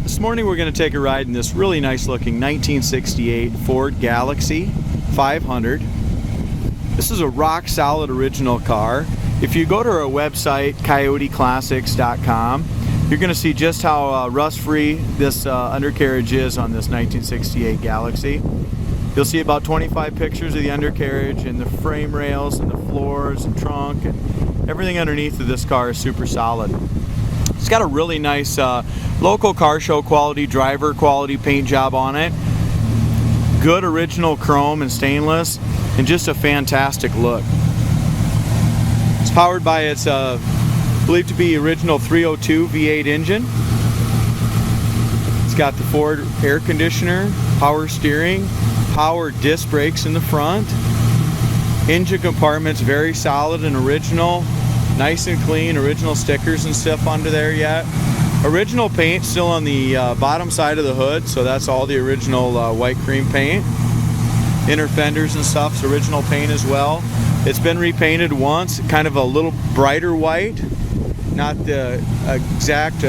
This morning we're going to take a ride in this really nice looking 1968 Ford Galaxy 500. This is a rock solid original car. If you go to our website, coyoteclassics.com, you're going to see just how rust-free this undercarriage is on this 1968 Galaxy. You'll see about 25 pictures of the undercarriage and the frame rails and the floors and trunk, and everything underneath of this car is super solid. It's got a really nice local car show quality, driver quality paint job on it. Good original chrome and stainless, and just a fantastic look. It's powered by its believed to be original 302 V8 engine. It's got the Ford air conditioner, power steering, power disc brakes in the front. Engine compartment's very solid and original. Nice and clean, original stickers and stuff under there yet. Original paint still on the bottom side of the hood, so that's all the original white cream paint. Inner fenders and stuff's original paint as well. It's been repainted once, kind of a little brighter white. Not the exact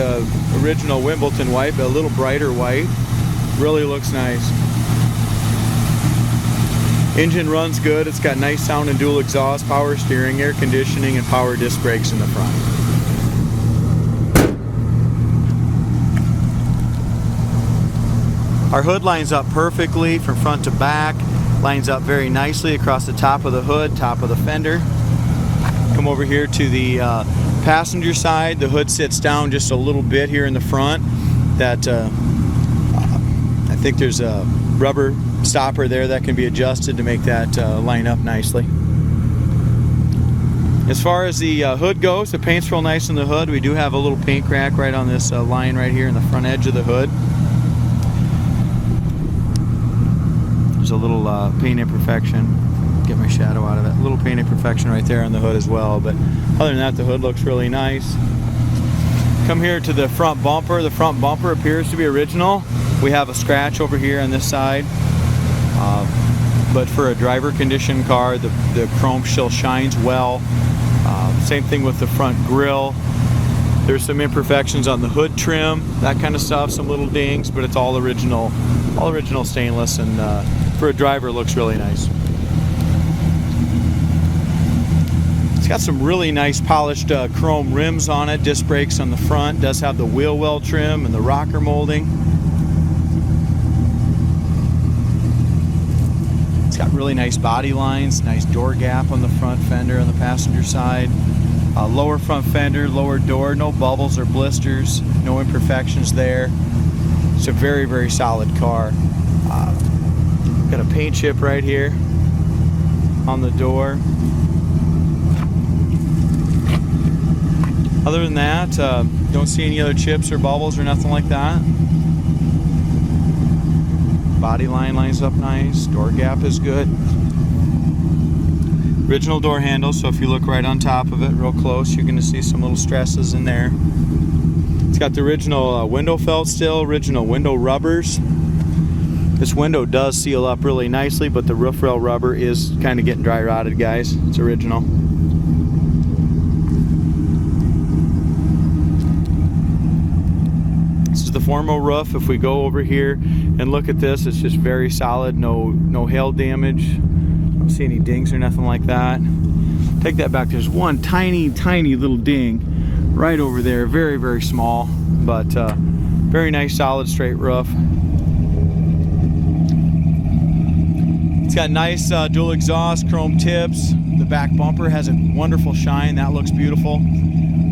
original Wimbledon white, but a little brighter white. Really looks nice. Engine runs good. It's got nice sound and dual exhaust, power steering, air conditioning, and power disc brakes in the front. Our hood lines up perfectly from front to back. Lines up very nicely across the top of the hood, top of the fender. Come over here to the passenger side. The hood sits down just a little bit here in the front. That I think there's a rubber stopper there that can be adjusted to make that line up nicely. As far as the hood goes, the paint's real nice in the hood. We do have a little paint crack right on this line right here in the front edge of the hood. There's a little paint imperfection. Get my shadow out of it. A little paint imperfection right there on the hood as well, but other than that, the hood looks really nice. Come here to the front bumper. The front bumper appears to be original. We have a scratch over here on this side. But for a driver condition car, the chrome still shines well. Same thing with the front grille. There's some imperfections on the hood trim, that kind of stuff, some little dings, but it's all original stainless, and for a driver it looks really nice. It's got some really nice polished chrome rims on it, disc brakes on the front, does have the wheel well trim and the rocker molding. Got really nice body lines, nice door gap on the front fender on the passenger side. Lower front fender, lower door, no bubbles or blisters, no imperfections there. It's a very, very solid car. Got a paint chip right here on the door. Other than that, don't see any other chips or bubbles or nothing like that. Body line lines up nice, door gap is good. Original door handle, so if you look right on top of it real close, you're going to see some little stresses in there. It's got the original window felt still, original window rubbers. This window does seal up really nicely, but the roof rail rubber is kind of getting dry rotted, guys. It's original. The formal roof. If we go over here and look at this, it's just very solid, no hail damage. Don't see any dings or nothing like that. Take that back. There's one tiny little ding right over there, very, very small, but very nice solid straight roof. It's got nice dual exhaust, chrome tips. The back bumper has a wonderful shine. That looks beautiful.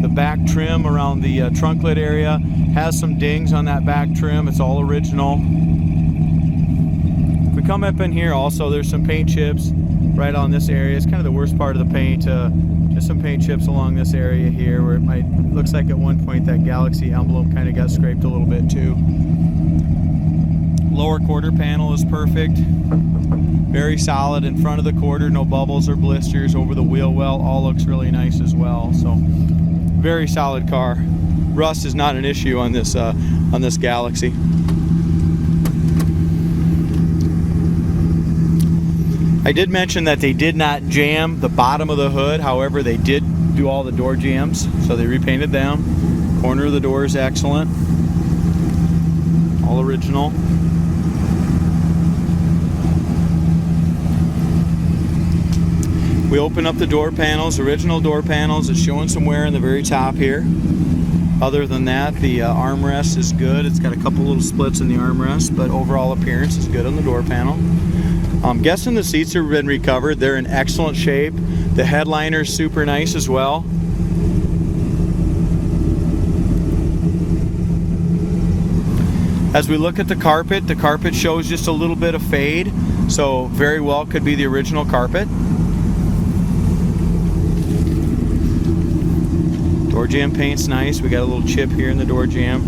The back trim around the trunk lid area has some dings on that back trim. It's all original. If we come up in here also, there's some paint chips right on this area. It's kind of the worst part of the paint. Just some paint chips along this area here where it looks like at one point that Galaxy emblem kind of got scraped a little bit too. Lower quarter panel is perfect. Very solid in front of the quarter, no bubbles or blisters. Over the wheel well, all looks really nice as well. So very solid car. Rust is not an issue on this Galaxy. I did mention that they did not jam the bottom of the hood. However, they did do all the door jams, so they repainted them. Corner of the door is excellent. all original. We open up the door panels, original door panels. It's showing some wear in the very top here. Other than that, the armrest is good. It's got a couple little splits in the armrest, but overall appearance is good on the door panel. I'm guessing the seats have been recovered. They're in excellent shape. The headliner is super nice as well. As we look at the carpet shows just a little bit of fade, so very well could be the original carpet. Door jamb paint's nice. We got a little chip here in the door jamb.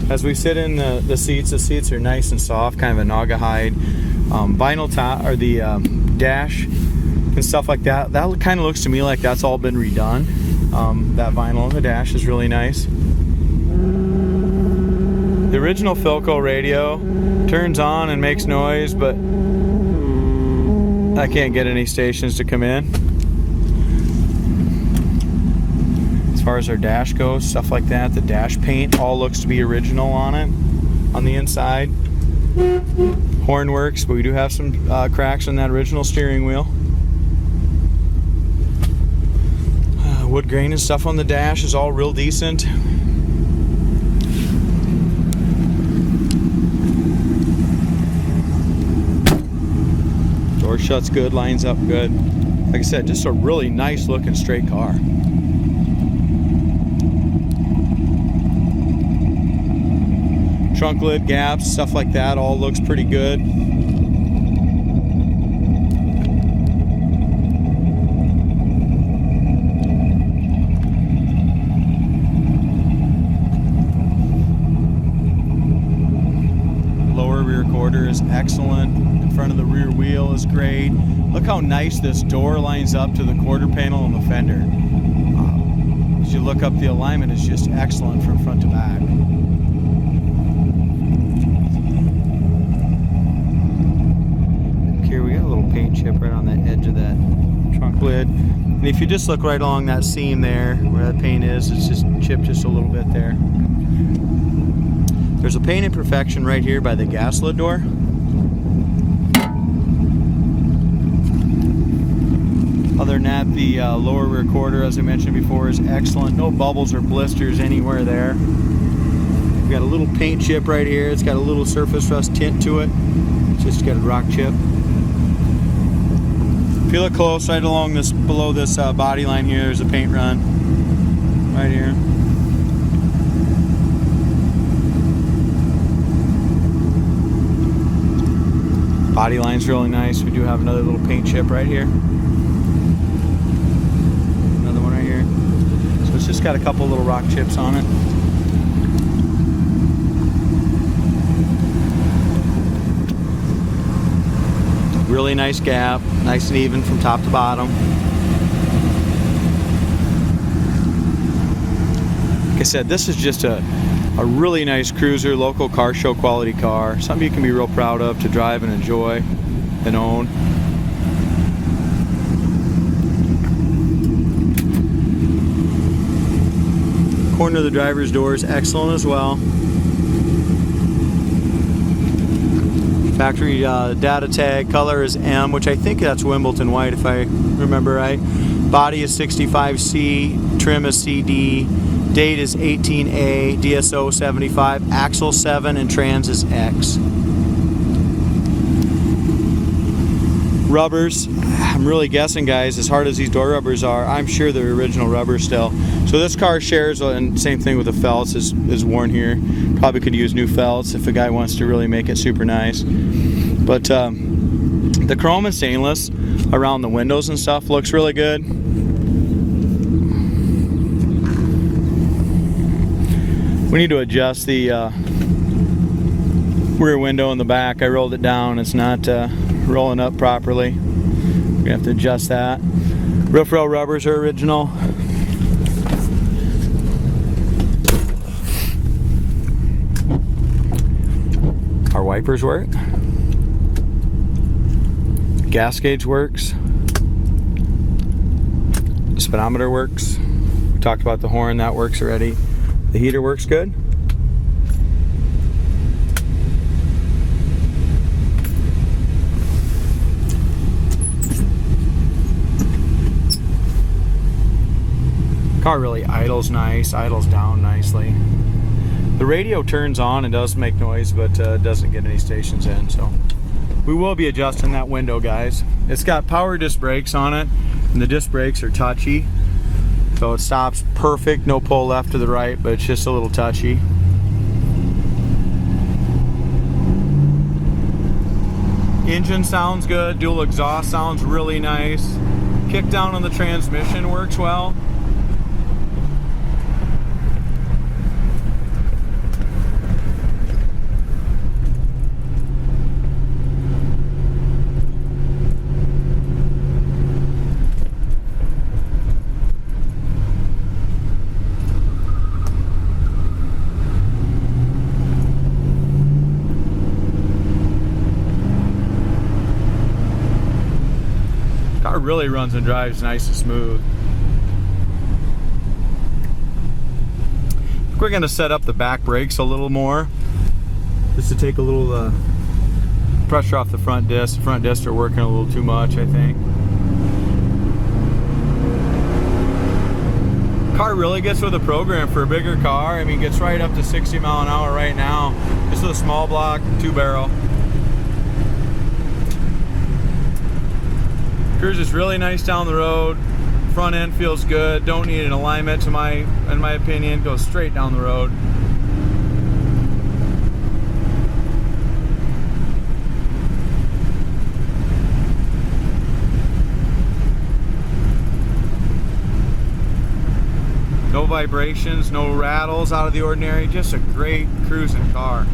As we sit in the seats are nice and soft, kind of a naugahyde. Vinyl top, or the dash and stuff like that. That kind of looks to me like that's all been redone. That vinyl on the dash is really nice. The original Philco radio turns on and makes noise, but I can't get any stations to come in. As far as our dash goes, stuff like that, the dash paint all looks to be original on it, on the inside. Horn works, but we do have some cracks on that original steering wheel. Wood grain and stuff on the dash is all real decent. Door shuts good, lines up good. Like I said, just a really nice looking straight car. Trunk lid gaps, stuff like that, all looks pretty good. Lower rear quarter is excellent. In front of the rear wheel is great. Look how nice this door lines up to the quarter panel on the fender. As you look up, the alignment is just excellent from front to back. Here we got a little paint chip right on the edge of that trunk lid. And if you just look right along that seam there where that paint is, it's just chipped just a little bit there. There's a paint imperfection right here by the gas lid door. Other than that, the lower rear quarter, as I mentioned before, is excellent. No bubbles or blisters anywhere there. We've got a little paint chip right here. It's got a little surface rust tint to it. It's just got a rock chip. If you look close, right along this, below this body line here, there's a paint run right here. Body line's really nice. We do have another little paint chip right here. Another one right here. So it's just got a couple little rock chips on it. Really nice gap, nice and even from top to bottom. Like I said, this is just a really nice cruiser, local car show quality car. Something you can be real proud of to drive and enjoy and own. Corner of the driver's door is excellent as well. Factory data tag, color is M, which I think that's Wimbledon white if I remember right. Body is 65C, trim is CD, date is 18A, DSO 75, axle 7, and trans is X. Rubbers, I'm really guessing, guys, as hard as these door rubbers are, I'm sure they're original rubber still. So this car shares, and same thing with the felts, is worn here. Probably could use new felts if a guy wants to really make it super nice. But the chrome and stainless around the windows and stuff looks really good. We need to adjust the rear window in the back. I rolled it down. It's not rolling up properly. We're gonna have to adjust that. Roof rail rubbers are original. Our wipers work. Gas gauge works. Speedometer works. We talked about the horn, that works already. The heater works good. Car really idles nice, idles down nicely. The radio turns on and does make noise, but doesn't get any stations in, so we will be adjusting that window, guys. It's got power disc brakes on it, and the disc brakes are touchy, so it stops perfect, no pull left to the right, but it's just a little touchy. Engine sounds good, dual exhaust sounds really nice. Kick down on the transmission works well. Car really runs and drives nice and smooth. We're going to set up the back brakes a little more, just to take a little pressure off the front discs. The front discs are working a little too much, I think. Car really gets with the program for a bigger car. I mean, gets right up to 60 mile an hour right now. This is a small block, 2-barrel. Cruises really nice down the road. Front end feels good. Don't need an alignment in my opinion. Goes straight down the road. No vibrations, no rattles out of the ordinary. Just a great cruising car.